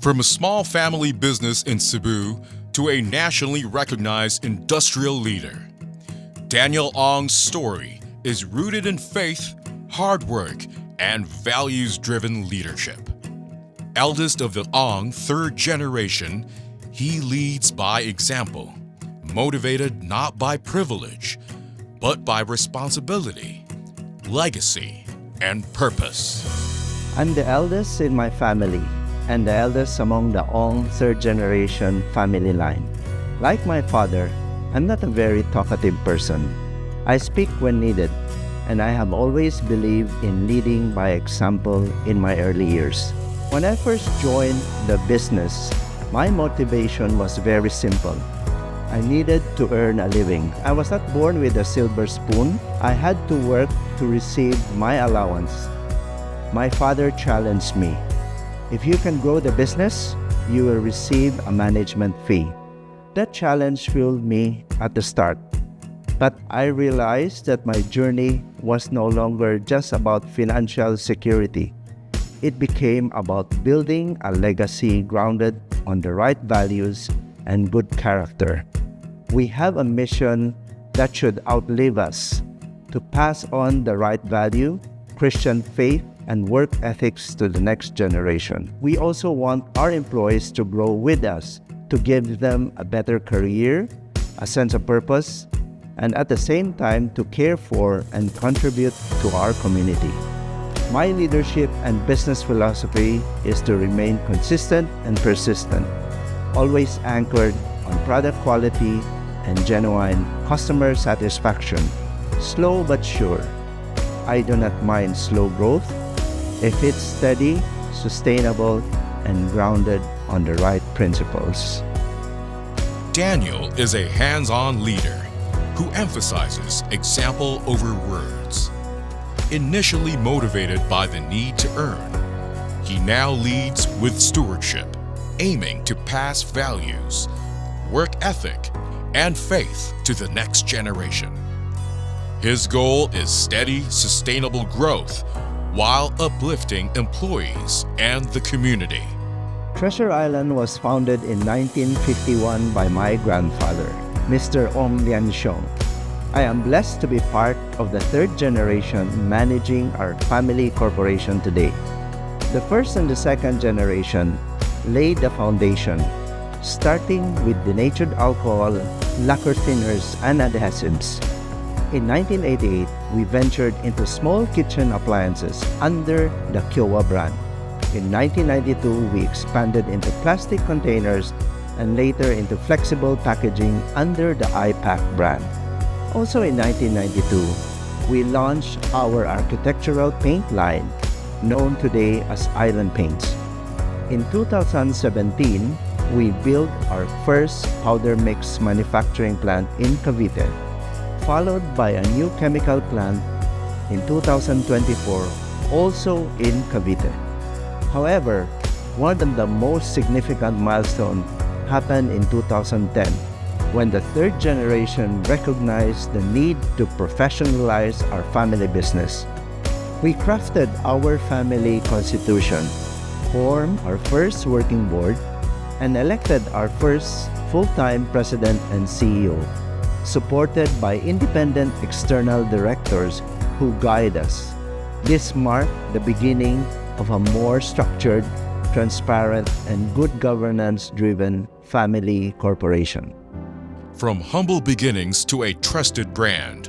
From a small family business in Cebu to a nationally recognized industrial leader, Daniel Ong's story is rooted in faith, hard work, and values-driven leadership. Eldest of the Ong third generation, he leads by example, motivated not by privilege, but by responsibility, legacy, and purpose. I'm the eldest in my family and the eldest among the Ong third generation family line. Like my father, I'm not a very talkative person. I speak when needed, and I have always believed in leading by example in my early years. When I first joined the business, my motivation was very simple. I needed to earn a living. I was not born with a silver spoon. I had to work to receive my allowance. My father challenged me. If you can grow the business, you will receive a management fee. That challenge fueled me at the start. But I realized that my journey was no longer just about financial security. It became about building a legacy grounded on the right values and good character. We have a mission that should outlive us: to pass on the right value, Christian faith, and work ethics to the next generation. We also want our employees to grow with us, to give them a better career, a sense of purpose, and at the same time to care for and contribute to our community. My leadership and business philosophy is to remain consistent and persistent, always anchored on product quality and genuine customer satisfaction. Slow but sure. I do not mind slow growth if it's steady, sustainable, and grounded on the right principles. Daniel is a hands-on leader who emphasizes example over words. Initially motivated by the need to earn, he now leads with stewardship, aiming to pass values, work ethic, and faith to the next generation. His goal is steady, sustainable growth while uplifting employees and the community. Treasure Island was founded in 1951 by my grandfather, Mr. Ong-Entrepreneur. I am blessed to be part of the third generation managing our family corporation today. The first and the second generation laid the foundation, starting with denatured alcohol, lacquer thinners, and adhesives. In 1988, we ventured into small kitchen appliances under the Kiowa brand. In 1992, we expanded into plastic containers and later into flexible packaging under the iPack brand. Also in 1992, we launched our architectural paint line, known today as Island Paints. In 2017, we built our first powder mix manufacturing plant in Cavite, followed by a new chemical plant in 2024, also in Cavite. However, one of the most significant milestones happened in 2010, when the third generation recognized the need to professionalize our family business. We crafted our family constitution, formed our first working board, and elected our first full-time president and CEO, supported by independent external directors who guide us. This marked the beginning of a more structured, transparent, and good governance-driven family corporation. From humble beginnings to a trusted brand,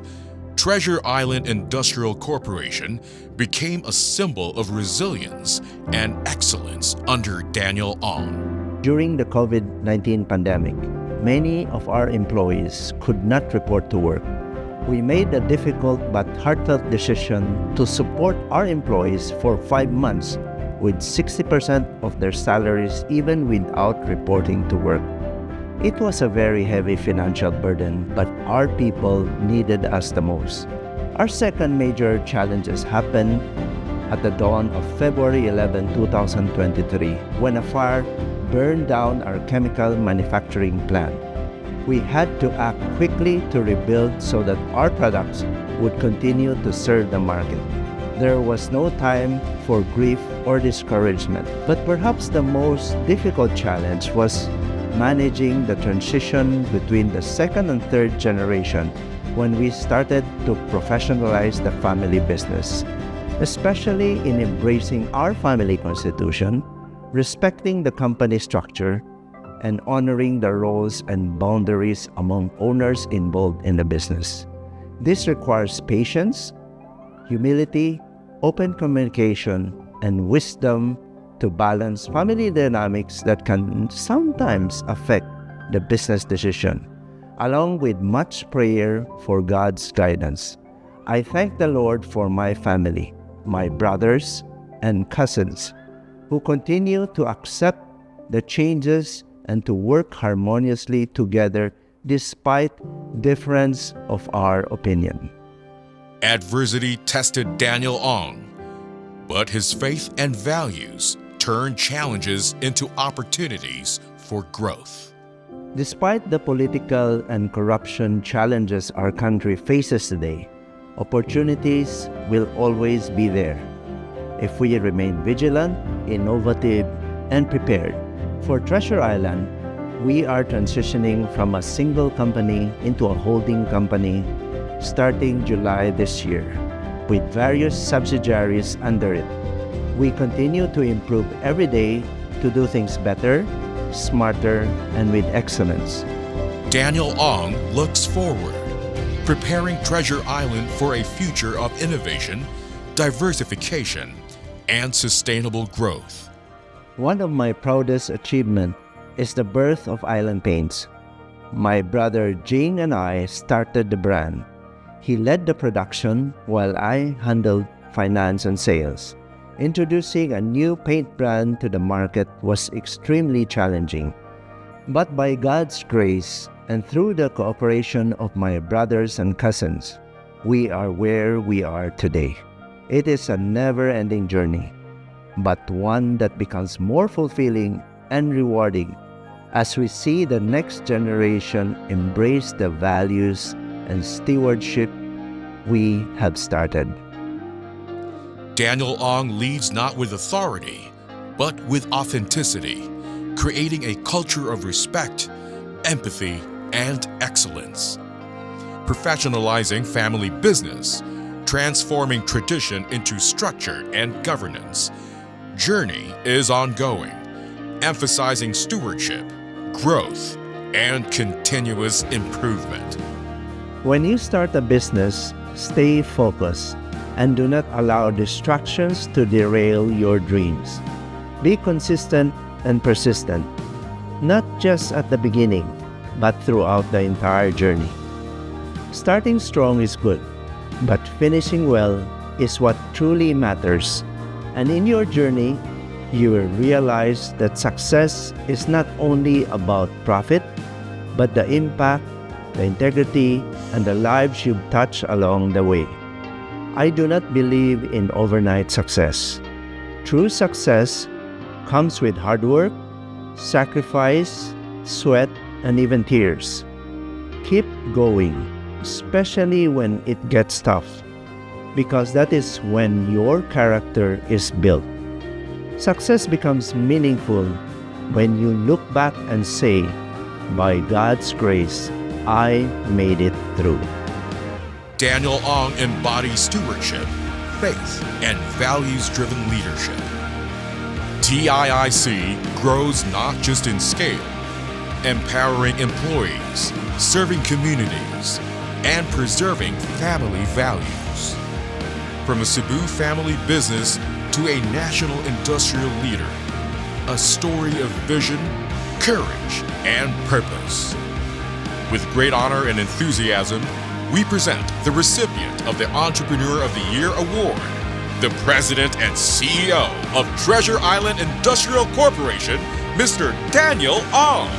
Treasure Island Industrial Corporation became a symbol of resilience and excellence under Daniel Ong. During the COVID-19 pandemic, many of our employees could not report to work. We made a difficult but heartfelt decision to support our employees for 5 months with 60% of their salaries even without reporting to work. It was a very heavy financial burden, but our people needed us the most. Our second major challenges happened at the dawn of February 11, 2023, when a fire burned down our chemical manufacturing plant. We had to act quickly to rebuild so that our products would continue to serve the market. There was no time for grief or discouragement. But perhaps the most difficult challenge was managing the transition between the second and third generation when we started to professionalize the family business, especially in embracing our family constitution, respecting the company structure, and honoring the roles and boundaries among owners involved in the business. This requires patience, humility, open communication, and wisdom to balance family dynamics that can sometimes affect the business decision, along with much prayer for God's guidance. I thank the Lord for my family, my brothers and cousins, who continue to accept the changes and to work harmoniously together despite difference of our opinion. Adversity tested Daniel Ong, but his faith and values turned challenges into opportunities for growth. Despite the political and corruption challenges our country faces today, opportunities will always be there if we remain vigilant, innovative, and prepared. For Treasure Island, we are transitioning from a single company into a holding company starting July this year, with various subsidiaries under it. We continue to improve every day to do things better, smarter, and with excellence. Daniel Ong looks forward, preparing Treasure Island for a future of innovation, diversification, and sustainable growth. One of my proudest achievements is the birth of Island Paints. My brother Jane and I started the brand. He led the production while I handled finance and sales. Introducing a new paint brand to the market was extremely challenging. But by God's grace and through the cooperation of my brothers and cousins, we are where we are today. It is a never-ending journey, but one that becomes more fulfilling and rewarding as we see the next generation embrace the values and stewardship we have started. Daniel Ong leads not with authority, but with authenticity, creating a culture of respect, empathy, and excellence. Professionalizing family business, transforming tradition into structure and governance. Journey is ongoing, emphasizing stewardship, growth, and continuous improvement. When you start a business, stay focused and do not allow distractions to derail your dreams. Be consistent and persistent, not just at the beginning, but throughout the entire journey. Starting strong is good, but finishing well is what truly matters. And in your journey, you will realize that success is not only about profit, but the impact, the integrity, and the lives you've touched along the way. I do not believe in overnight success. True success comes with hard work, sacrifice, sweat, and even tears. Keep going, especially when it gets tough, because that is when your character is built. Success becomes meaningful when you look back and say, by God's grace, I made it through. Daniel Ong embodies stewardship, faith, and values-driven leadership. TIIC grows not just in scale, empowering employees, serving communities, and preserving family values. From a Cebu family business to a national industrial leader, a story of vision, courage, and purpose. With great honor and enthusiasm, we present the recipient of the Entrepreneur of the Year Award, the President and CEO of Treasure Island Industrial Corporation, Mr. Daniel Ong.